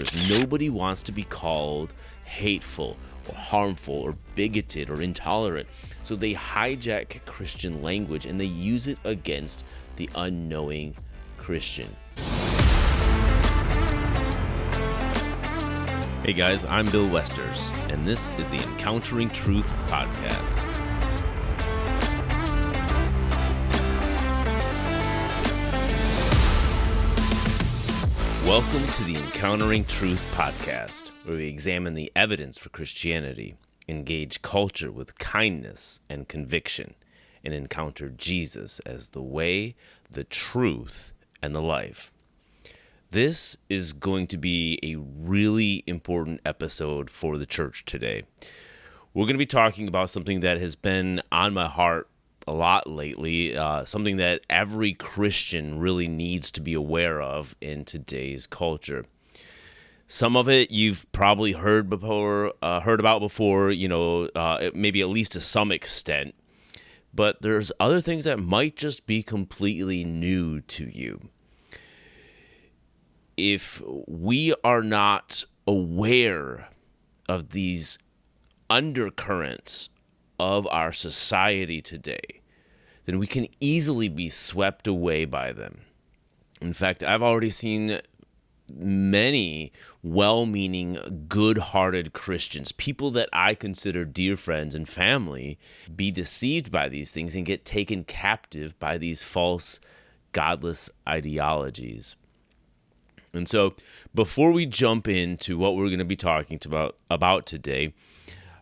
because nobody wants to be called hateful or harmful or bigoted or intolerant. So they hijack Christian language and they use it against the unknowing Christian. Hey guys, I'm Bill Westers, and this is the Encountering Truth podcast. Welcome to the Encountering Truth podcast, where we examine the evidence for Christianity, engage culture with kindness and conviction, and encounter Jesus as the way, the truth, and the life. This is going to be a really important episode for the church today. We're going to be talking about something that has been on my heart a lot lately, something that every Christian really needs to be aware of in today's culture. Some of it you've probably heard about before, maybe at least to some extent. But there's other things that might just be completely new to you. If we are not aware of these undercurrents of our society today, then we can easily be swept away by them. In fact, I've already seen many well-meaning, good-hearted Christians, people that I consider dear friends and family, be deceived by these things and get taken captive by these false, godless ideologies. And so before we jump into what we're going to be talking about today,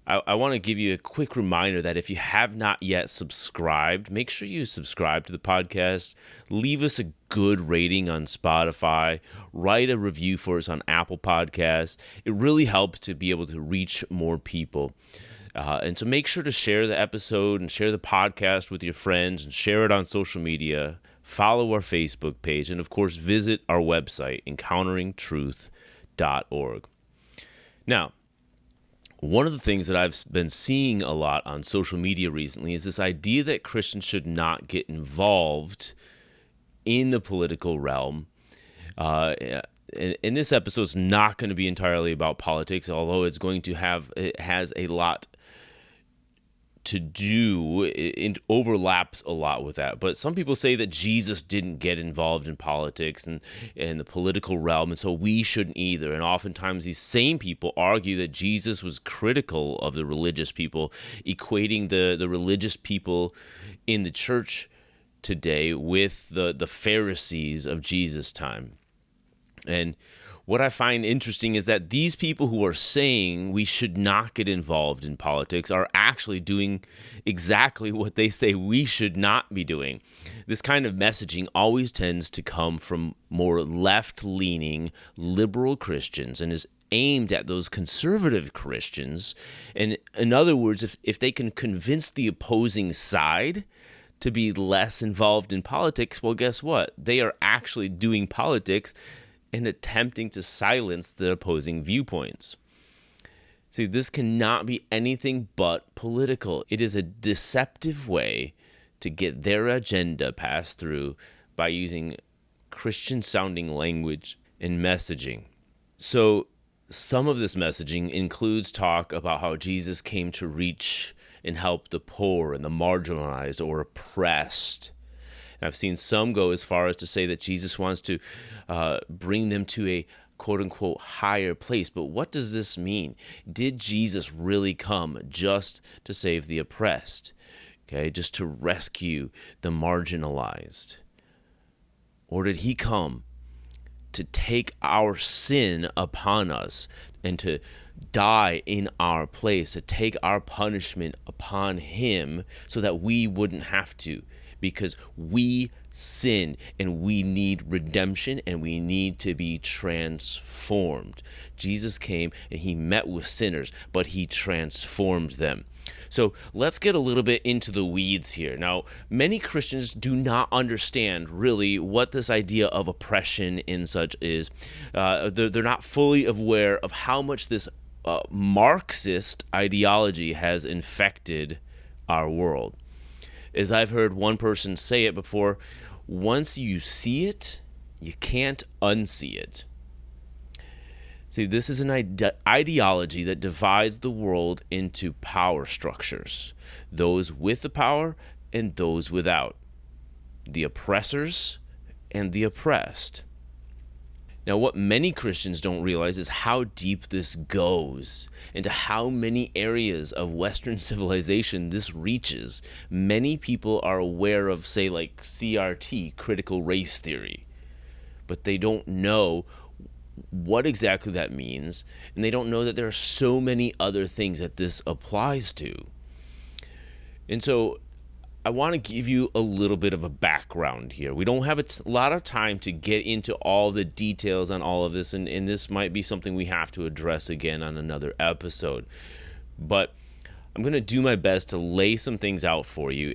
I want to give you a quick reminder that if you have not yet subscribed, make sure you subscribe to the podcast, leave us a good rating on Spotify, write a review for us on Apple Podcasts. It really helps to be able to reach more people. And so make sure to share the episode and share the podcast with your friends and share it on social media. Follow our Facebook page, and of course, visit our website, encounteringtruth.org. Now, one of the things that I've been seeing a lot on social media recently is this idea that Christians should not get involved in the political realm. And this episode is not going to be entirely about politics, although it has a lot to do. It overlaps a lot with that. But some people say that Jesus didn't get involved in politics and the political realm, and so we shouldn't either. And oftentimes these same people argue that Jesus was critical of the religious people, equating the religious people in the church today with the Pharisees of Jesus' time. And what I find interesting is that these people who are saying we should not get involved in politics are actually doing exactly what they say we should not be doing. This kind of messaging always tends to come from more left-leaning liberal Christians and is aimed at those conservative Christians. And in other words, if they can convince the opposing side to be less involved in politics, well, guess what? They are actually doing politics and attempting to silence the opposing viewpoints. See, this cannot be anything but political. It is a deceptive way to get their agenda passed through by using Christian-sounding language and messaging. So some of this messaging includes talk about how Jesus came to reach and help the poor and the marginalized or oppressed. And I've seen some go as far as to say that Jesus wants to bring them to a quote-unquote higher place. But what does this mean? Did Jesus really come just to save the oppressed? Okay, just to rescue the marginalized? Or did he come to take our sin upon us and to die in our place, to take our punishment upon him so that we wouldn't have to? Because we sinned and we need redemption and we need to be transformed. Jesus came and he met with sinners, but he transformed them. So let's get a little bit into the weeds here. Now, many Christians do not understand really what this idea of oppression and such is. They're not fully aware of how much this Marxist ideology has infected our world. As I've heard one person say it before, once you see it, you can't unsee it. See, this is an ideology that divides the world into power structures, those with the power and those without, the oppressors and the oppressed. Now, what many Christians don't realize is how deep this goes, into how many areas of Western civilization this reaches. Many people are aware of, say, like CRT, critical race theory, but they don't know what exactly that means, and they don't know that there are so many other things that this applies to. And so I want to give you a little bit of a background here. We don't have a lot of time to get into all the details on all of this, and this might be something we have to address again on another episode. But I'm going to do my best to lay some things out for you,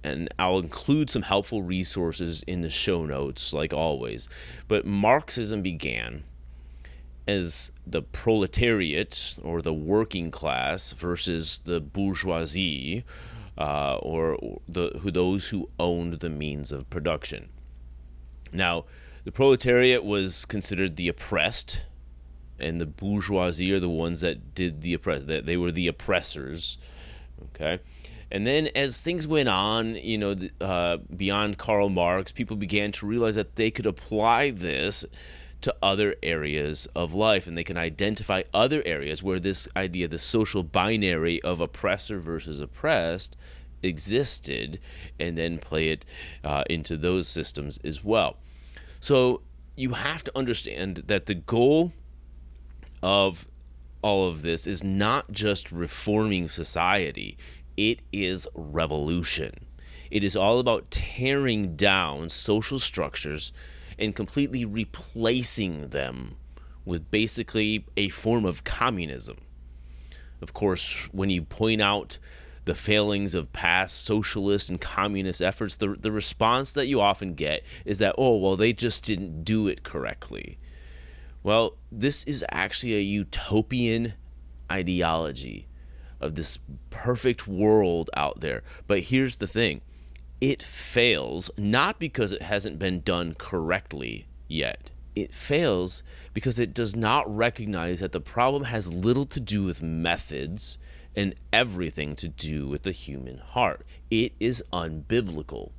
and I'll include some helpful resources in the show notes, like always. But Marxism began as the proletariat, or the working class, versus the bourgeoisie, or those who owned the means of production. Now, the proletariat was considered the oppressed, and the bourgeoisie are the ones that did the oppress. That they were the oppressors. Okay. And then as things went on, beyond Karl Marx, people began to realize that they could apply this to other areas of life, and they can identify other areas where this idea, the social binary of oppressor versus oppressed, existed, and then play it into those systems as well. So you have to understand that the goal of all of this is not just reforming society, it is revolution. It is all about tearing down social structures and completely replacing them with basically a form of communism. Of course, when you point out the failings of past socialist and communist efforts, the response that you often get is that, oh, well, they just didn't do it correctly. Well, this is actually a utopian ideology of this perfect world out there. But here's the thing. It fails not because it hasn't been done correctly yet. It fails because it does not recognize that the problem has little to do with methods and everything to do with the human heart. It is unbiblical.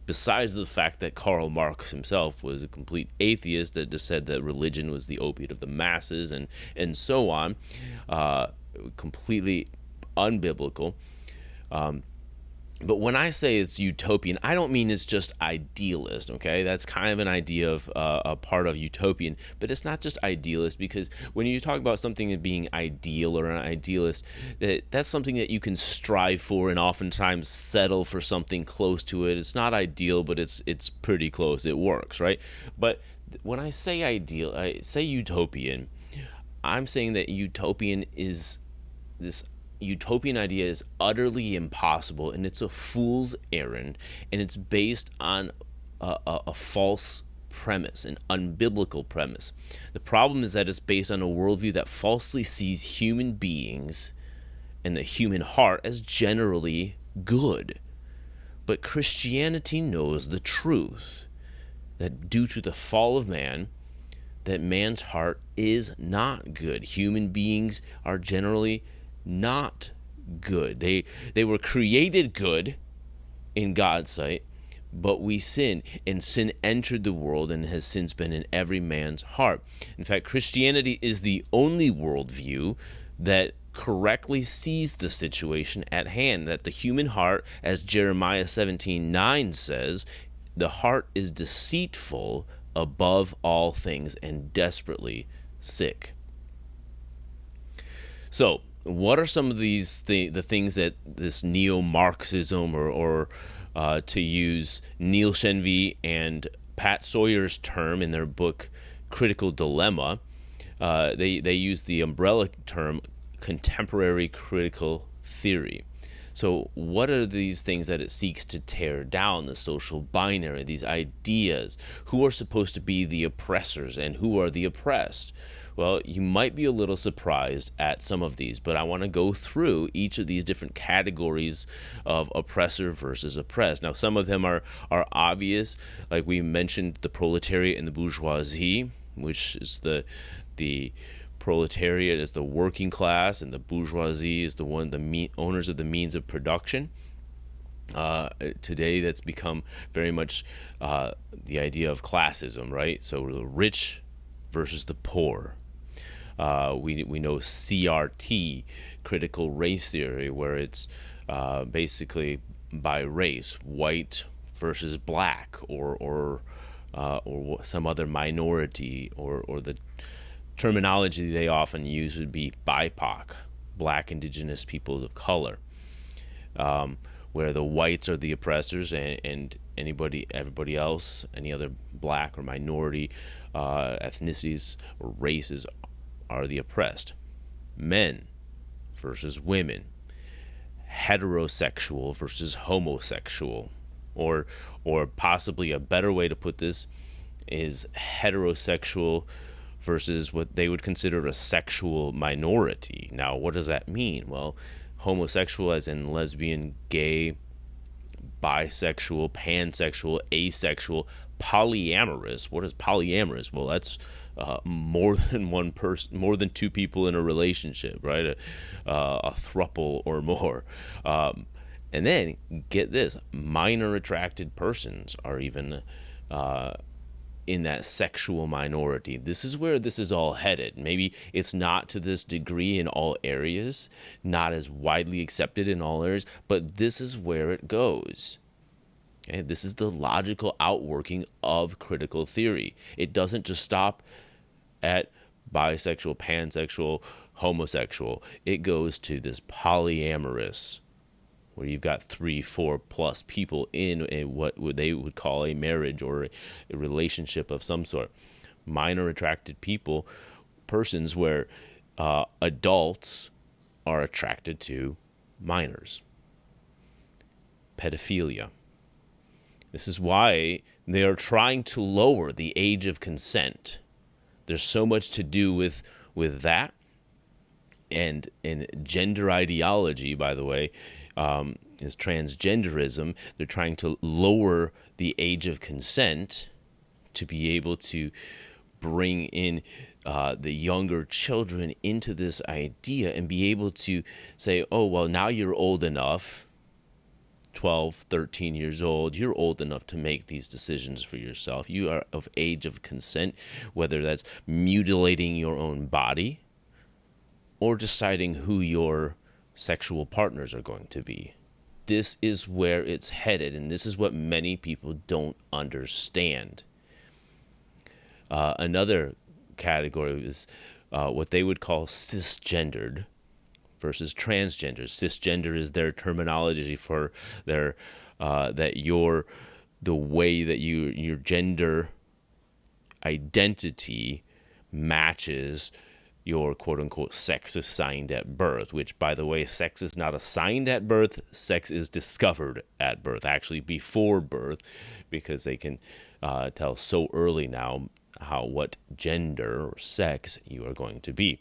Besides the fact that Karl Marx himself was a complete atheist that just said that religion was the opiate of the masses and so on, completely unbiblical. But when I say it's utopian, I don't mean it's just idealist, okay? That's kind of an idea of a part of utopian, but it's not just idealist, because when you talk about something as being ideal or an idealist, that's something that you can strive for and oftentimes settle for something close to it. It's not ideal, but it's pretty close. It works, right? But when I say ideal, I say utopian, I'm saying that utopian is this utopian idea is utterly impossible, and it's a fool's errand, and it's based on a false premise, an unbiblical premise. The problem is that it's based on a worldview that falsely sees human beings and the human heart as generally good. But Christianity knows the truth, that due to the fall of man, that man's heart is not good. Human beings are generally not good. They were created good in God's sight, but we sin, and sin entered the world and has since been in every man's heart. In fact, Christianity is the only worldview that correctly sees the situation at hand, that the human heart, as Jeremiah 17:9 says, the heart is deceitful above all things and desperately sick. So, what are some of the things that this neo-Marxism, or to use Neil Shenvi and Pat Sawyer's term in their book Critical Dilemma, they use the umbrella term contemporary critical theory. So what are these things that it seeks to tear down? The social binary, these ideas. Who are supposed to be the oppressors and who are the oppressed? Well, you might be a little surprised at some of these, but I want to go through each of these different categories of oppressor versus oppressed. Now, some of them are obvious, like we mentioned, the proletariat and the bourgeoisie, which is the The proletariat is the working class, and the bourgeoisie is the owners of the means of production. Today, that's become very much the idea of classism, right? So the rich versus the poor. We know CRT, critical race theory, where it's basically by race, white versus black, or some other minority, or the terminology they often use would be BIPOC, Black, Indigenous, People of Color, where the whites are the oppressors, and everybody else, any other black or minority ethnicities or races, are the oppressed. Men versus women, heterosexual versus homosexual, or possibly a better way to put this is heterosexual versus what they would consider a sexual minority. Now, what does that mean? Well, homosexual as in lesbian, gay, bisexual, pansexual, asexual, polyamorous. What is polyamorous? Well, that's more than one person, more than two people in a relationship, right? A throuple or more. And then get this: minor attracted persons are even in that sexual minority. This is where this is all headed. Maybe it's not to this degree in all areas, not as widely accepted in all areas, but this is where it goes. Okay? This is the logical outworking of critical theory. It doesn't just stop at bisexual, pansexual, homosexual. It goes to this polyamorous, where you've got 3-4+ people in what they would call a marriage or a relationship of some sort. Minor attracted persons where adults are attracted to minors. Pedophilia. This is why they are trying to lower the age of consent. There's so much to do with that. And in gender ideology, by the way, is transgenderism. They're trying to lower the age of consent to be able to bring in the younger children into this idea and be able to say, oh, well, now you're old enough, 12, 13 years old, you're old enough to make these decisions for yourself. You are of age of consent, whether that's mutilating your own body or deciding who your sexual partners are going to be. This is where it's headed, and this is what many people don't understand. Another category is what they would call cisgendered versus transgender. Cisgender is their terminology for their the way that your gender identity matches your quote-unquote sex assigned at birth, which, by the way, sex is not assigned at birth. Sex is discovered at birth, actually before birth, because they can tell so early now what gender or sex you are going to be.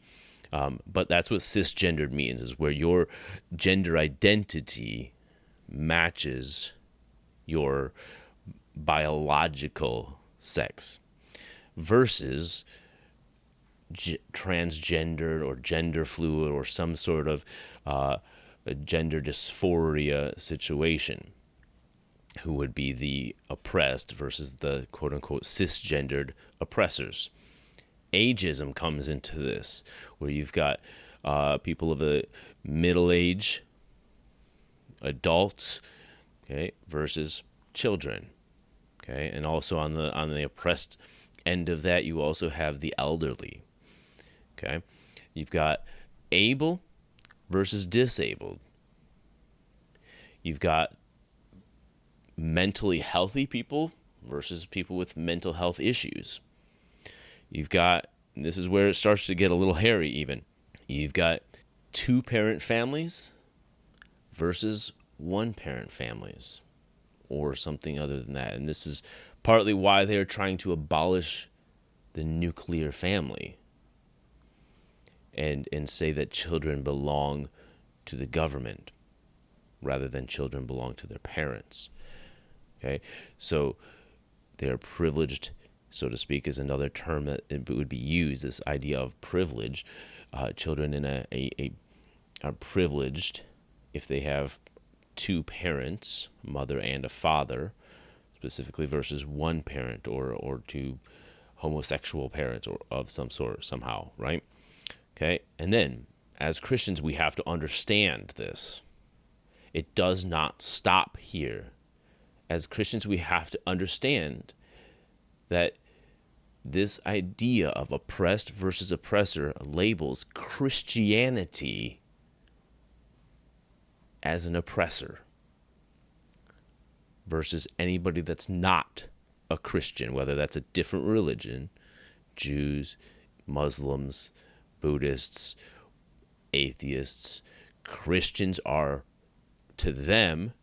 But that's what cisgendered means, is where your gender identity matches your biological sex, versus transgender or gender fluid or some sort of a gender dysphoria situation, who would be the oppressed versus the quote-unquote cisgendered oppressors. Ageism comes into this, where you've got people of the middle age, adults, okay, versus children, okay, and also on the oppressed end of that, you also have the elderly. Okay, you've got able versus disabled. You've got mentally healthy people versus people with mental health issues. You've got, and this is where it starts to get a little hairy even, you've got 2-parent families versus 1-parent families, or something other than that. And this is partly why they're trying to abolish the nuclear family, and say that children belong to the government rather than children belong to their parents. Okay, so they're privileged so to speak, is another term that it would be used. This idea of privilege. Children are privileged if they have two parents, a mother and a father, specifically, versus one parent or two homosexual parents or of some sort somehow, right? Okay, and then as Christians, we have to understand this. It does not stop here. As Christians, we have to understand that this idea of oppressed versus oppressor labels Christianity as an oppressor versus anybody that's not a Christian, whether that's a different religion, Jews, Muslims, Buddhists, atheists. Christians are, to them,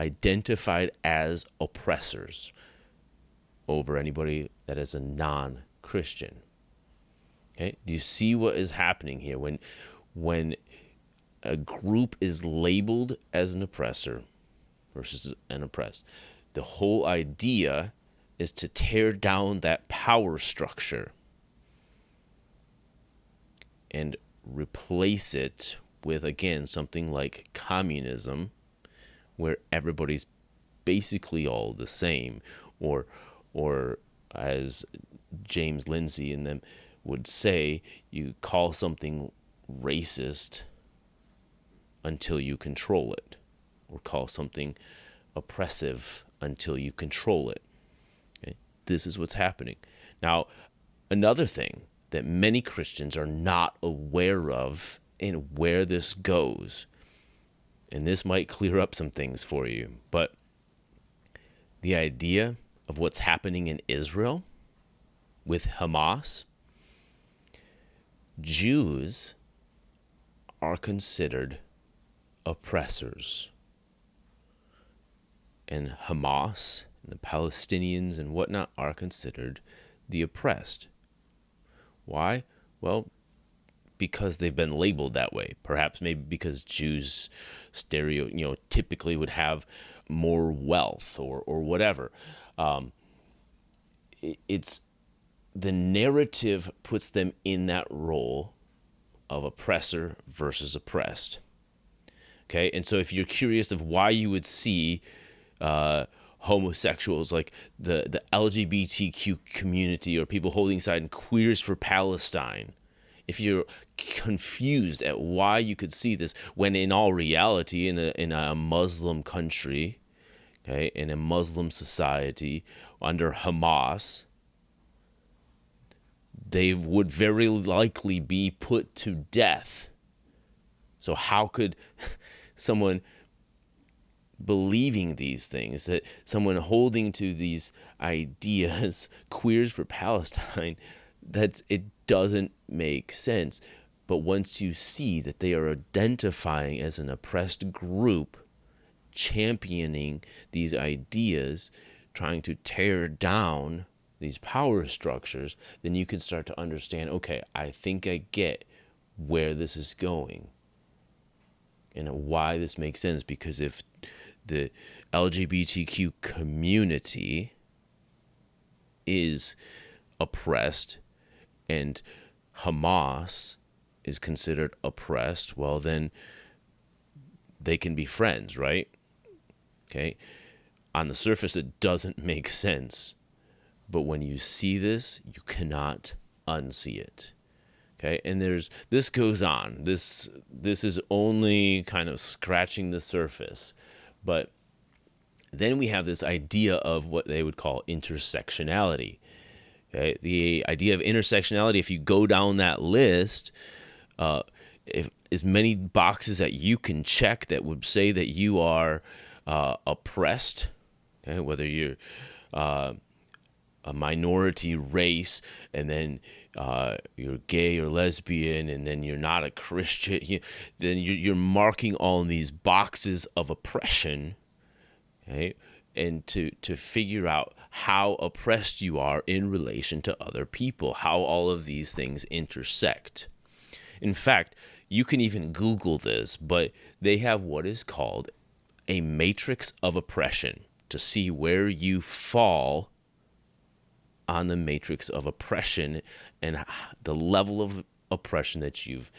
identified as oppressors over anybody that is a non-Christian. Okay? Do you see what is happening here? When a group is labeled as an oppressor versus an oppressed, the whole idea is to tear down that power structure and replace it with, again, something like communism, where everybody's basically all the same, or as James Lindsay and them would say, you call something racist until you control it, or call something oppressive until you control it. Okay? This is what's happening. Now, another thing that many Christians are not aware of and where this goes, and this might clear up some things for you, but the idea of what's happening in Israel with Hamas, Jews are considered oppressors. And Hamas, and the Palestinians and whatnot, are considered the oppressed. Why? Well, because they've been labeled that way. Perhaps maybe because Jews typically would have more wealth or whatever. It's the narrative puts them in that role of oppressor versus oppressed. Okay, and so if you're curious of why you would see homosexuals, like the LGBTQ community, or people holding side in Queers for Palestine, if you're confused at why you could see this, when in all reality, in a Muslim country, okay, in a Muslim society under Hamas, they would very likely be put to death. So how could someone believing these things, that someone holding to these ideas, Queers for Palestine, that it doesn't make sense. But once you see that they are identifying as an oppressed group, championing these ideas, trying to tear down these power structures, then you can start to understand, okay, I think I get where this is going and why this makes sense. Because if the LGBTQ community is oppressed and Hamas is considered oppressed, well, then they can be friends, right? Okay. On the surface, it doesn't make sense. But when you see this, you cannot unsee it. Okay, and this goes on. This is only kind of scratching the surface. But then we have this idea of what they would call intersectionality. Okay, the idea of intersectionality, if you go down that list, if as many boxes that you can check that would say that you are oppressed, okay, whether you're a minority race, and then you're gay or lesbian, and then you're not a Christian, then you're marking all these boxes of oppression, okay? And to figure out how oppressed you are in relation to other people, how all of these things intersect. In fact, you can even Google this, but they have what is called a matrix of oppression to see where you fall on the matrix of oppression and the level of oppression that you've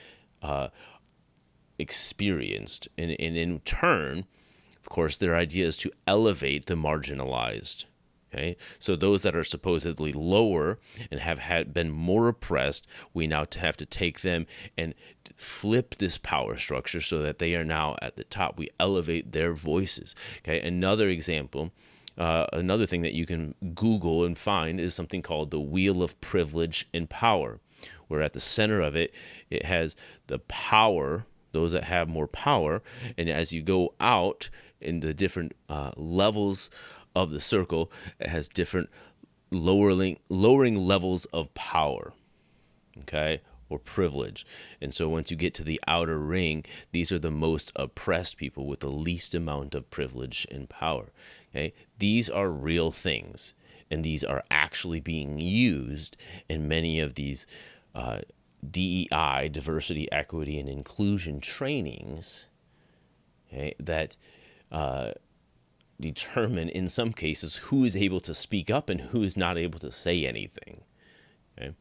experienced. And in turn, of course, their idea is to elevate the marginalized. Okay, so those that are supposedly lower and have been more oppressed, we now have to take them and flip this power structure so that they are now at the top. We elevate their voices. Okay, another example, another thing that you can Google and find is something called the Wheel of Privilege and Power, where at the center of it, it has the power, those that have more power, and as you go out in the different levels of the circle, it has different lowering levels of power, okay, or privilege. And so once you get to the outer ring, these are the most oppressed people with the least amount of privilege and power. Okay, these are real things, and these are actually being used in many of these DEI, diversity, equity, and inclusion trainings, okay, that determine in some cases who is able to speak up and who is not able to say anything. Okay?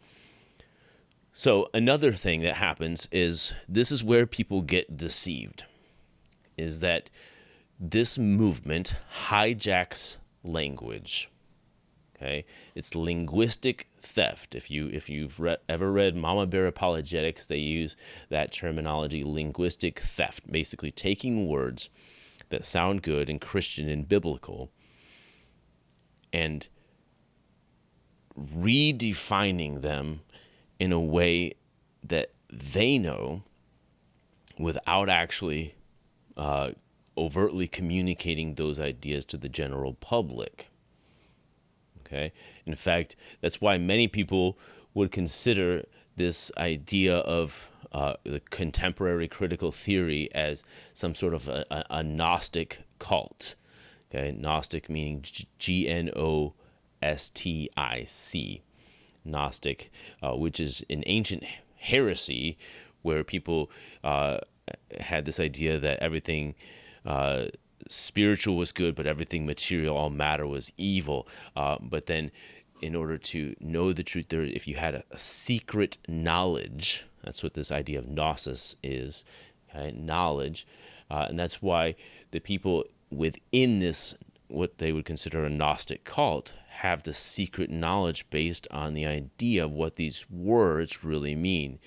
So another thing that happens is this is where people get deceived, is that this movement hijacks language. Okay, it's linguistic theft. If you've ever read Mama Bear Apologetics, they use that terminology, linguistic theft, basically taking words that sound good and Christian and biblical and redefining them in a way that they know without actually overtly communicating those ideas to the general public. Okay. In fact, that's why many people would consider this idea of the contemporary critical theory as some sort of a Gnostic cult. Okay, Gnostic meaning Gnostic, Gnostic, which is an ancient heresy where people had this idea that everything spiritual was good, but everything material, all matter, was evil. But then, in order to know the truth, if you had a secret knowledge, that's what this idea of gnosis is, okay? Knowledge, and that's why the people within this, what they would consider a Gnostic cult, have the secret knowledge based on the idea of what these words really mean.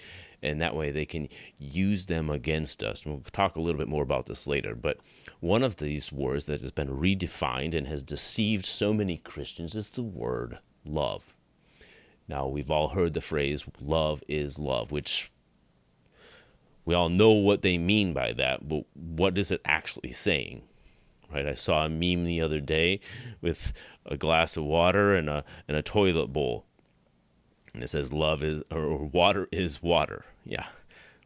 And that way they can use them against us. And we'll talk a little bit more about this later. But one of these words that has been redefined and has deceived so many Christians is the word love. Now, we've all heard the phrase, love is love, which we all know what they mean by that, but what is it actually saying? Right? I saw a meme the other day with a glass of water and a toilet bowl. And it says love is, or water is water. Yeah,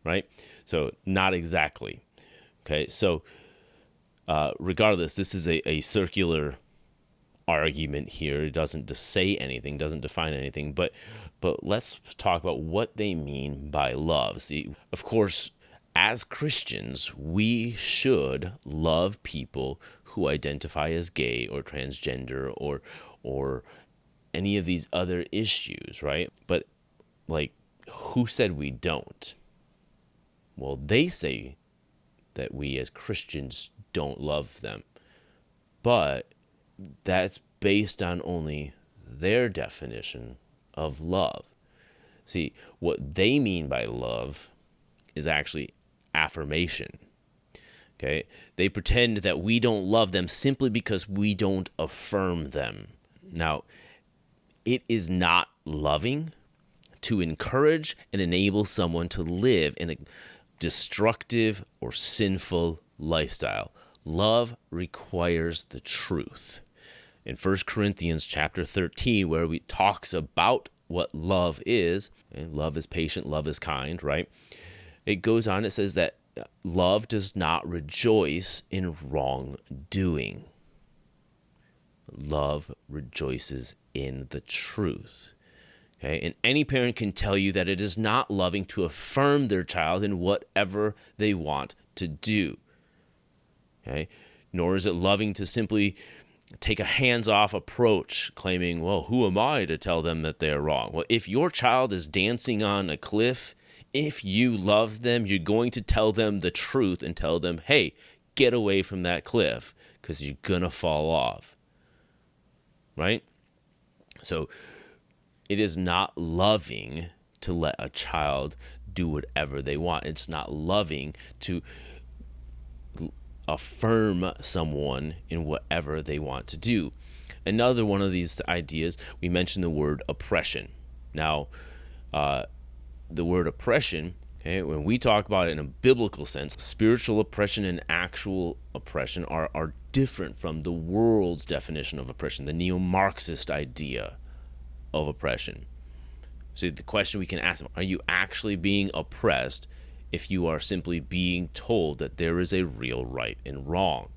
right? So not exactly. Okay, so regardless, this is a circular argument here. It doesn't say anything, doesn't define anything, but let's talk about what they mean by love. See, of course, as Christians, we should love people who identify as gay or transgender or any of these other issues, right? But like, who said we don't? Well, they say that we as Christians don't love them, but that's based on only their definition of love. See, what they mean by love is actually affirmation. Okay? They pretend that we don't love them simply because we don't affirm them. Now, it is not loving to encourage and enable someone to live in a destructive or sinful lifestyle. Love requires the truth. In 1 Corinthians chapter 13, where we talks about what love is, and love is patient, love is kind, right? It goes on, it says that love does not rejoice in wrongdoing. Love rejoices in the truth. Okay? And any parent can tell you that it is not loving to affirm their child in whatever they want to do. Okay? Nor is it loving to simply take a hands-off approach, claiming, well, who am I to tell them that they're wrong? Well, if your child is dancing on a cliff, if you love them, you're going to tell them the truth and tell them, hey, get away from that cliff because you're going to fall off, right? So it is not loving to let a child do whatever they want. It's not loving to affirm someone in whatever they want to do. Another one of these ideas, we mentioned the word oppression. Now, the word oppression, okay, when we talk about it in a biblical sense, spiritual oppression and actual oppression are different from the world's definition of oppression, the neo-Marxist idea of oppression. So the question we can ask them, are you actually being oppressed if you are simply being told that there is a real right and wrong?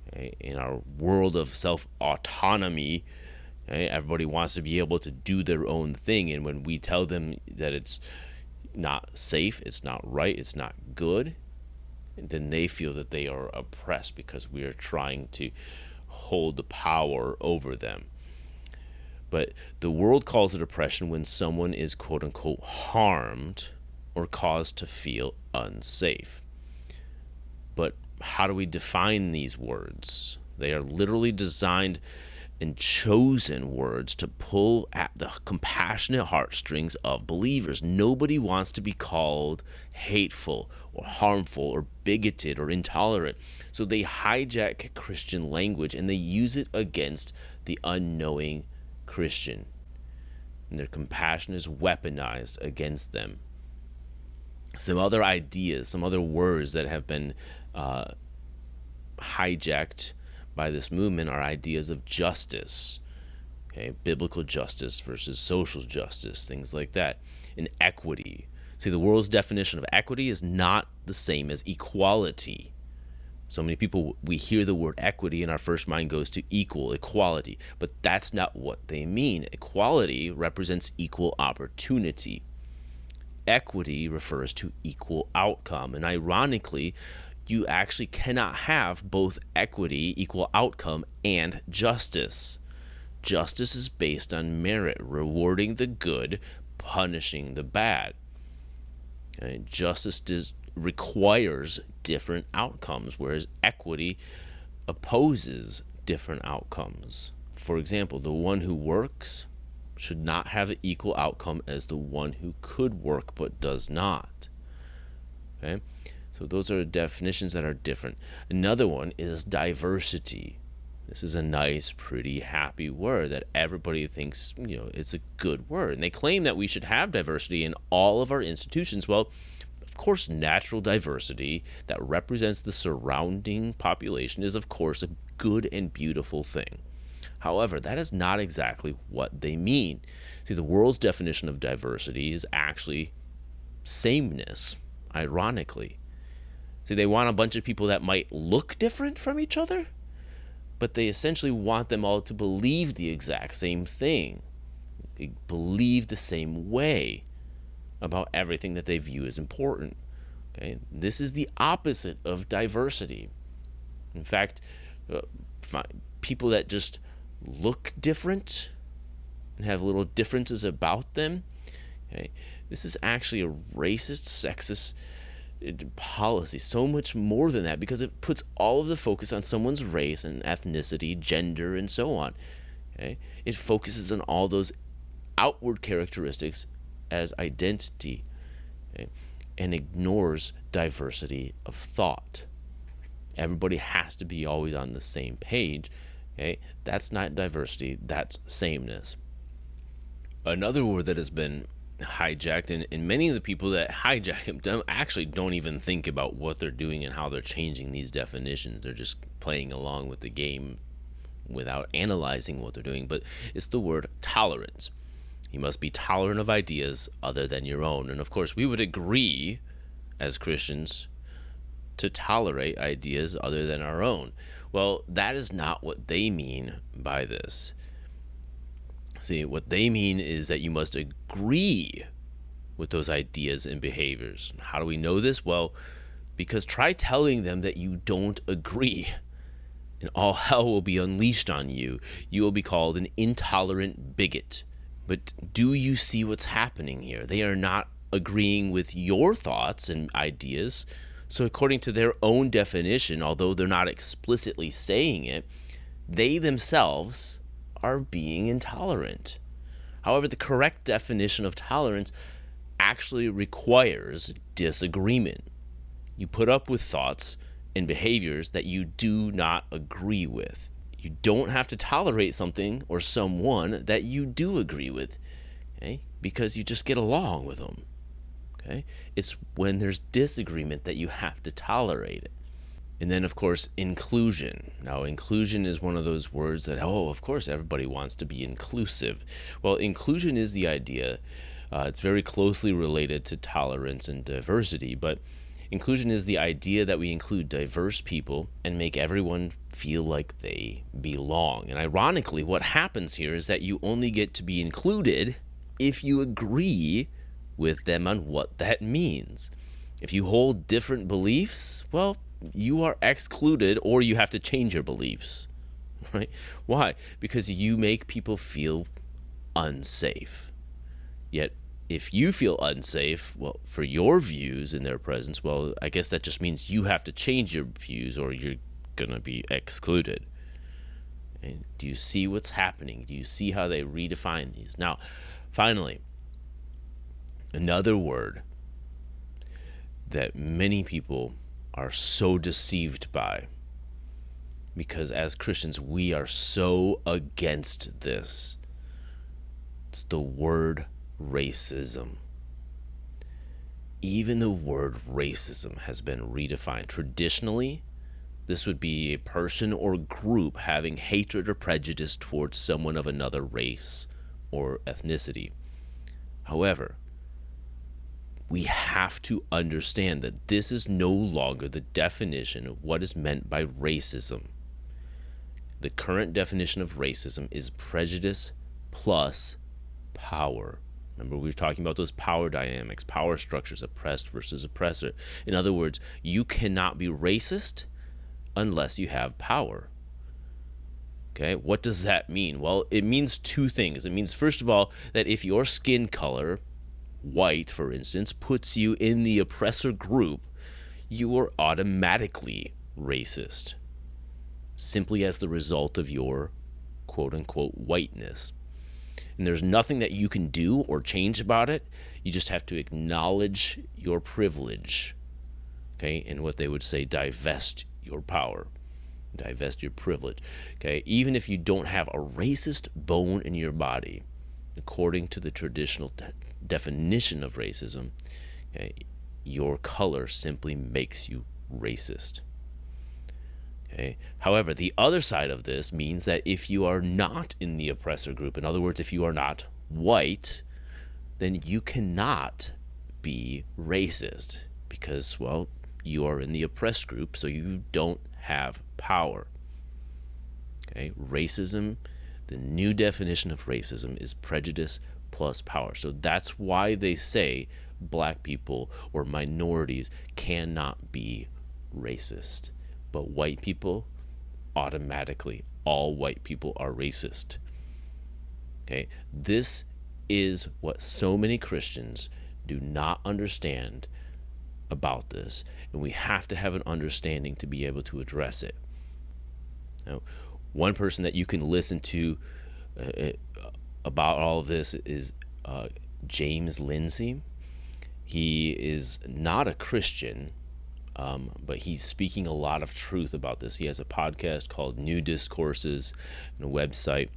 Okay? In our world of self-autonomy, okay, everybody wants to be able to do their own thing, and when we tell them that it's not safe, it's not right, it's not good, then they feel that they are oppressed because we are trying to hold the power over them. But the world calls it oppression when someone is quote unquote harmed or caused to feel unsafe. But how do we define these words? They are literally designed and chosen words to pull at the compassionate heartstrings of believers. Nobody wants to be called hateful or harmful or bigoted or intolerant. So they hijack Christian language and they use it against the unknowing Christian. And their compassion is weaponized against them. Some other ideas, some other words that have been hijacked by this movement are ideas of justice, okay, biblical justice versus social justice, things like that, and equity. See, the world's definition of equity is not the same as equality. So many people, we hear the word equity and our first mind goes to equal, equality, but that's not what they mean. Equality represents equal opportunity. Equity refers to equal outcome, and ironically, you actually cannot have both equity, equal outcome, and justice. Justice is based on merit, rewarding the good, punishing the bad. Okay? Justice requires different outcomes, whereas equity opposes different outcomes. For example, the one who works should not have an equal outcome as the one who could work but does not. Okay? So those are definitions that are different. Another one is diversity. This is a nice, pretty, happy word that everybody thinks, it's a good word. And they claim that we should have diversity in all of our institutions. Well, of course, natural diversity that represents the surrounding population is, of course, a good and beautiful thing. However, that is not exactly what they mean. See, the world's definition of diversity is actually sameness, ironically. See, they want a bunch of people that might look different from each other, but they essentially want them all to believe the exact same thing. They believe the same way about everything that they view as important. Okay? This is the opposite of diversity. In fact, people that just look different and have little differences about them, okay, this is actually a racist, sexist policy, so much more than that, because it puts all of the focus on someone's race and ethnicity, gender, and so on. Okay? It focuses on all those outward characteristics as identity, okay, and ignores diversity of thought. Everybody has to be always on the same page. Okay? That's not diversity, that's sameness. Another word that has been hijacked, and many of the people that hijack them actually don't even think about what they're doing and how they're changing these definitions. They're just playing along with the game without analyzing what they're doing. But it's the word tolerance. You must be tolerant of ideas other than your own. And of course, we would agree as Christians to tolerate ideas other than our own. Well, that is not what they mean by this. See, what they mean is that you must agree with those ideas and behaviors. How do we know this? Well, because try telling them that you don't agree. and all hell will be unleashed on you. You will be called an intolerant bigot. But do you see what's happening here? They are not agreeing with your thoughts and ideas. So, according to their own definition, although they're not explicitly saying it, they themselves are being intolerant. However, the correct definition of tolerance actually requires disagreement. You put up with thoughts and behaviors that you do not agree with. You don't have to tolerate something or someone that you do agree with, okay? Because you just get along with them. Okay? It's when there's disagreement that you have to tolerate it. And then, of course, inclusion. Now, inclusion is one of those words that, of course, everybody wants to be inclusive. Well, inclusion is the idea. It's very closely related to tolerance and diversity, but inclusion is the idea that we include diverse people and make everyone feel like they belong. And ironically, what happens here is that you only get to be included if you agree with them on what that means. If you hold different beliefs, well, you are excluded, or you have to change your beliefs, right? Why? Because you make people feel unsafe. Yet, if you feel unsafe, well, for your views in their presence, well, I guess that just means you have to change your views or you're going to be excluded. And do you see what's happening? Do you see how they redefine these? Now, finally, another word that many people are so deceived by, because as Christians, we are so against this. It's the word racism. Even the word racism has been redefined. Traditionally, this would be a person or group having hatred or prejudice towards someone of another race or ethnicity. However, we have to understand that this is no longer the definition of what is meant by racism. The current definition of racism is prejudice plus power. Remember, we were talking about those power dynamics, power structures, oppressed versus oppressor. In other words, you cannot be racist unless you have power. Okay, what does that mean? Well, it means two things. It means, first of all, that if your skin color, white, for instance, puts you in the oppressor group, you are automatically racist, simply as the result of your quote-unquote whiteness. And there's nothing that you can do or change about it. You just have to acknowledge your privilege, okay? And what they would say, divest your power, divest your privilege, okay? Even if you don't have a racist bone in your body, according to the traditional definition of racism, okay, your color simply makes you racist. Okay. However, the other side of this means that if you are not in the oppressor group, in other words, if you are not white, then you cannot be racist because, well, you are in the oppressed group, so you don't have power. Okay. Racism, the new definition of racism is prejudice plus power. So that's why they say black people or minorities cannot be racist. But white people, automatically, all white people are racist. Okay, this is what so many Christians do not understand about this, and we have to have an understanding to be able to address it. Now, one person that you can listen to about all of this is James Lindsay. He is not a Christian, but he's speaking a lot of truth about this. He has a podcast called New Discourses and a website.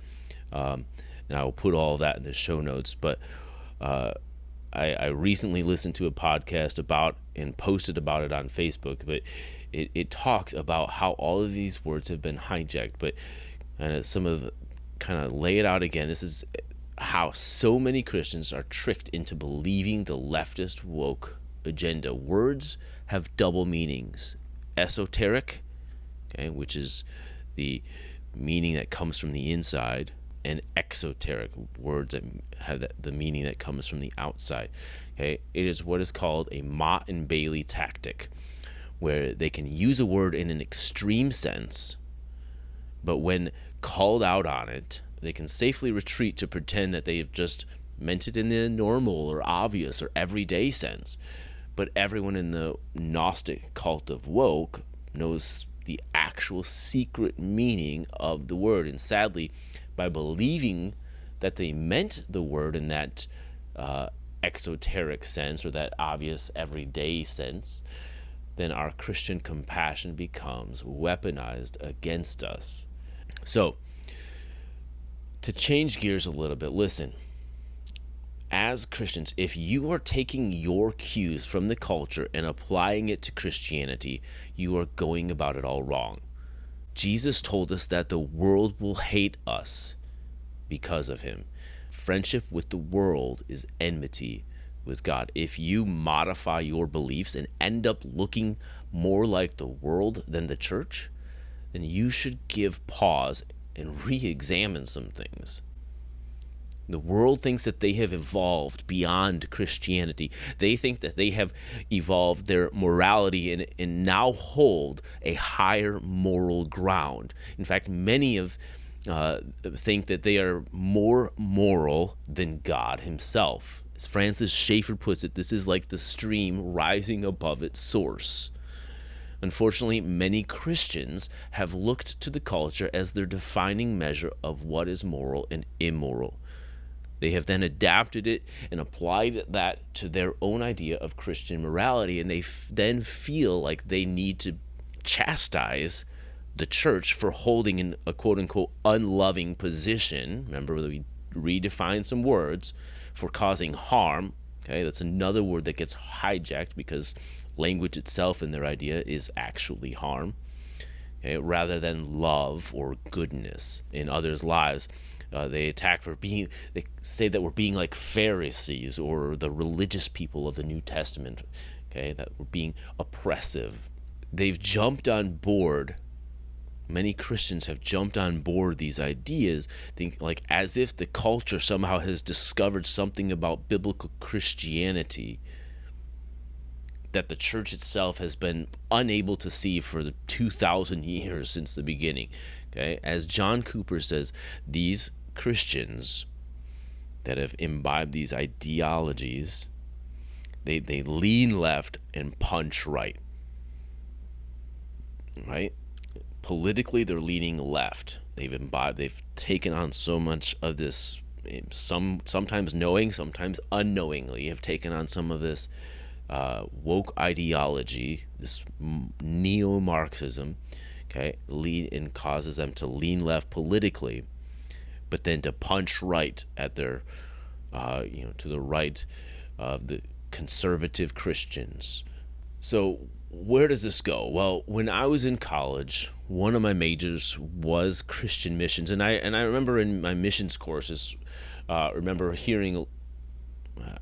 And I will put all of that in the show notes. But I recently listened to a podcast about and posted about it on Facebook. But it talks about how all of these words have been hijacked. But some of kind of lay it out again. This is how so many Christians are tricked into believing the leftist woke agenda. Words have double meanings. Esoteric, okay, which is the meaning that comes from the inside, and exoteric, words that have the meaning that comes from the outside. Okay, it is what is called a Mott and Bailey tactic, where they can use a word in an extreme sense But when called out on it, they can safely retreat to pretend that they have just meant it in the normal or obvious or everyday sense. But everyone in the Gnostic cult of woke knows the actual secret meaning of the word. And sadly, by believing that they meant the word in that exoteric sense or that obvious everyday sense, then our Christian compassion becomes weaponized against us. So, to change gears a little bit, listen. As Christians, if you are taking your cues from the culture and applying it to Christianity, you are going about it all wrong. Jesus told us that the world will hate us because of him. Friendship with the world is enmity with God. If you modify your beliefs and end up looking more like the world than the church, then you should give pause and re-examine some things. The world thinks that they have evolved beyond Christianity. They think that they have evolved their morality and now hold a higher moral ground. In fact, many of think that they are more moral than God himself. As Francis Schaeffer puts it, this is like the stream rising above its source. Unfortunately, many Christians have looked to the culture as their defining measure of what is moral and immoral. They have then adapted it and applied that to their own idea of Christian morality, and they then feel like they need to chastise the church for holding in a quote-unquote unloving position. Remember, we redefined some words for causing harm. Okay, that's another word that gets hijacked because language itself in their idea is actually harm. Okay, rather than love or goodness in others' lives. They attack for being, they say that we're being like Pharisees or the religious people of the New Testament, okay, that we're being oppressive. They've jumped on board, many Christians have jumped on board these ideas, think like as if the culture somehow has discovered something about biblical Christianity that the church itself has been unable to see for the 2,000 years since the beginning. Okay, as John Cooper says, these Christians that have imbibed these ideologies, they lean left and punch right. Right? Politically, they're leaning left. They've taken on so much of this, sometimes knowing, sometimes unknowingly, have taken on some of this woke ideology, this neo-Marxism, okay, and causes them to lean left politically, but then to punch right at their, to the right of the conservative Christians. So where does this go? Well, when I was in college, one of my majors was Christian missions, and I remember in my missions courses, remember hearing.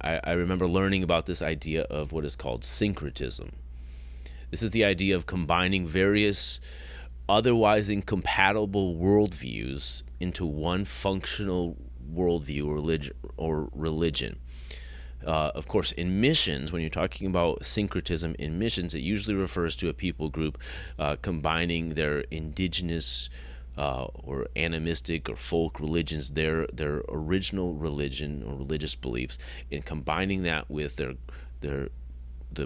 I remember learning about this idea of what is called syncretism. This is the idea of combining various otherwise incompatible worldviews into one functional worldview or religion. Of course, in missions, when you're talking about syncretism in missions, it usually refers to a people group combining their indigenous or animistic or folk religions, their original religion or religious beliefs, and combining that with the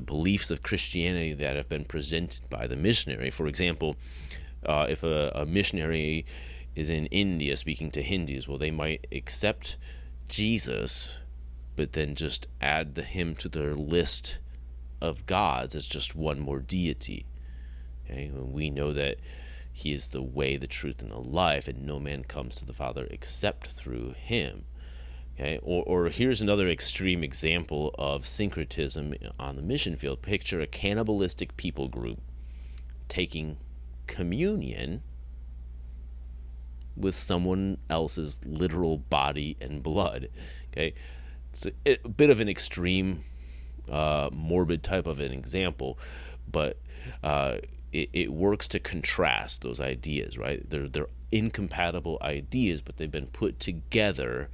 beliefs of Christianity that have been presented by the missionary. For example, if a missionary is in India speaking to Hindus, well, they might accept Jesus, but then just add him to their list of gods as just one more deity. Okay? We know that he is the way, the truth, and the life, and no man comes to the Father except through him. Okay? Or here's another extreme example of syncretism on the mission field. Picture a cannibalistic people group taking communion with someone else's literal body and blood. Okay? It's a bit of an extreme, morbid type of an example, but it works to contrast those ideas, right? They're incompatible ideas, but they've been put together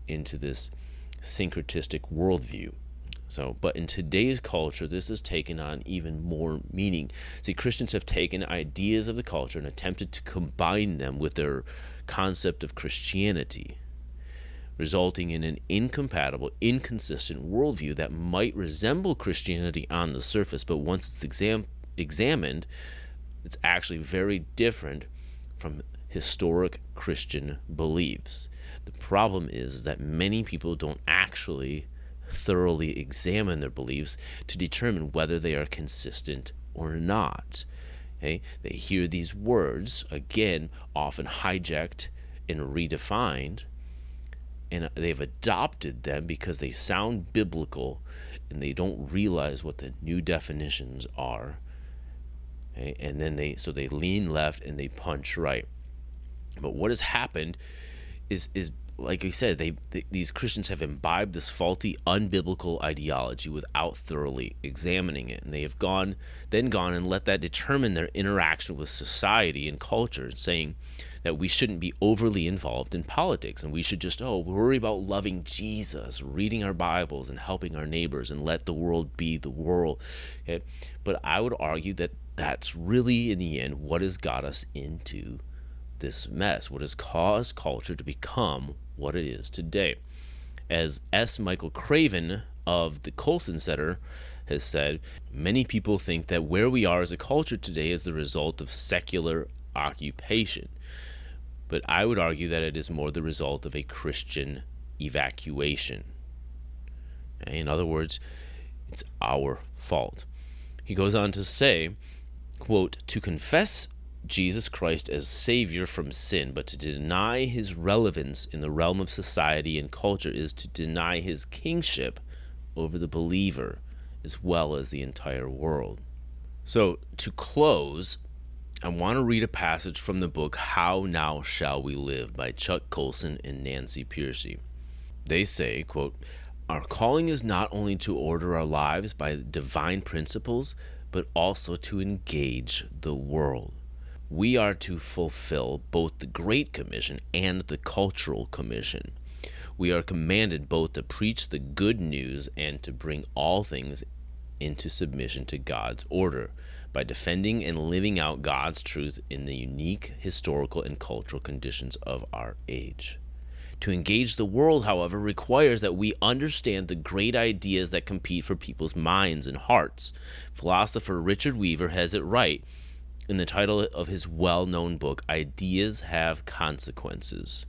into this syncretistic worldview. So, but in today's culture, this has taken on even more meaning. See, Christians have taken ideas of the culture and attempted to combine them with their concept of Christianity, resulting in an incompatible, inconsistent worldview that might resemble Christianity on the surface, but once it's examined, it's actually very different from historic Christian beliefs. The problem is that many people don't actually thoroughly examine their beliefs to determine whether they are consistent or not. Okay? They hear these words, again, often hijacked and redefined, and they've adopted them because they sound biblical, and they don't realize what the new definitions are. Okay? And then they lean left and they punch right. But what has happened is like I said, these Christians have imbibed this faulty, unbiblical ideology without thoroughly examining it, and they have gone and let that determine their interaction with society and culture, saying that we shouldn't be overly involved in politics, and we should just worry about loving Jesus, reading our Bibles, and helping our neighbors, and let the world be the world. Okay? But I would argue that that's really, in the end, what has got us into this mess, what has caused culture to become what it is today. As S. Michael Craven of the Colson Center has said, many people think that where we are as a culture today is the result of secular occupation. But I would argue that it is more the result of a Christian evacuation. In other words, it's our fault. He goes on to say, quote, to confess Jesus Christ as Savior from sin, but to deny his relevance in the realm of society and culture is to deny his kingship over the believer as well as the entire world. So, to close, I want to read a passage from the book How Now Shall We Live by Chuck Colson and Nancy Pearcey. They say, quote, our calling is not only to order our lives by divine principles, but also to engage the world. We are to fulfill both the Great Commission and the Cultural Commission. We are commanded both to preach the good news and to bring all things into submission to God's order by defending and living out God's truth in the unique historical and cultural conditions of our age. To engage the world, however, requires that we understand the great ideas that compete for people's minds and hearts. Philosopher Richard Weaver has it right in the title of his well-known book, Ideas Have Consequences.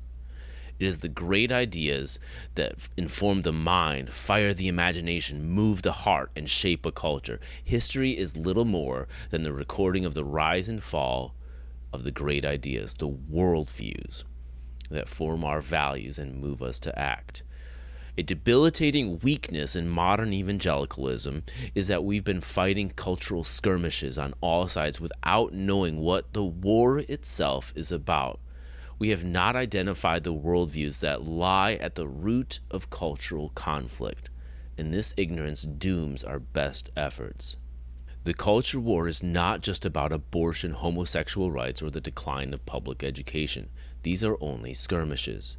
It is the great ideas that inform the mind, fire the imagination, move the heart, and shape a culture. History is little more than the recording of the rise and fall of the great ideas, the worldviews that form our values and move us to act. A debilitating weakness in modern evangelicalism is that we've been fighting cultural skirmishes on all sides without knowing what the war itself is about. We have not identified the worldviews that lie at the root of cultural conflict, and this ignorance dooms our best efforts. The culture war is not just about abortion, homosexual rights, or the decline of public education. These are only skirmishes.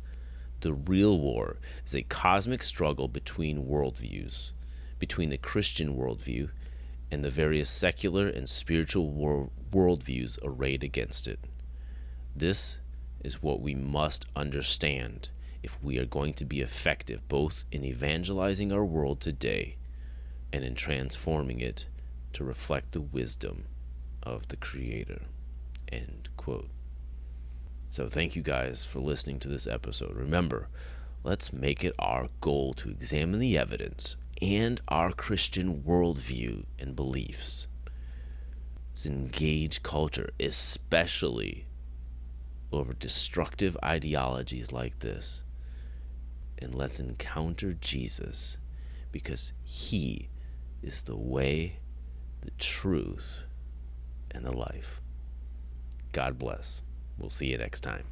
The real war is a cosmic struggle between worldviews, between the Christian worldview and the various secular and spiritual worldviews arrayed against it. This is what we must understand if we are going to be effective both in evangelizing our world today and in transforming it to reflect the wisdom of the Creator. End quote. So thank you guys for listening to this episode. Remember, let's make it our goal to examine the evidence and our Christian worldview and beliefs. Let's engage culture, especially over destructive ideologies like this. And let's encounter Jesus, because he is the way, the truth, and the life. God bless. We'll see you next time.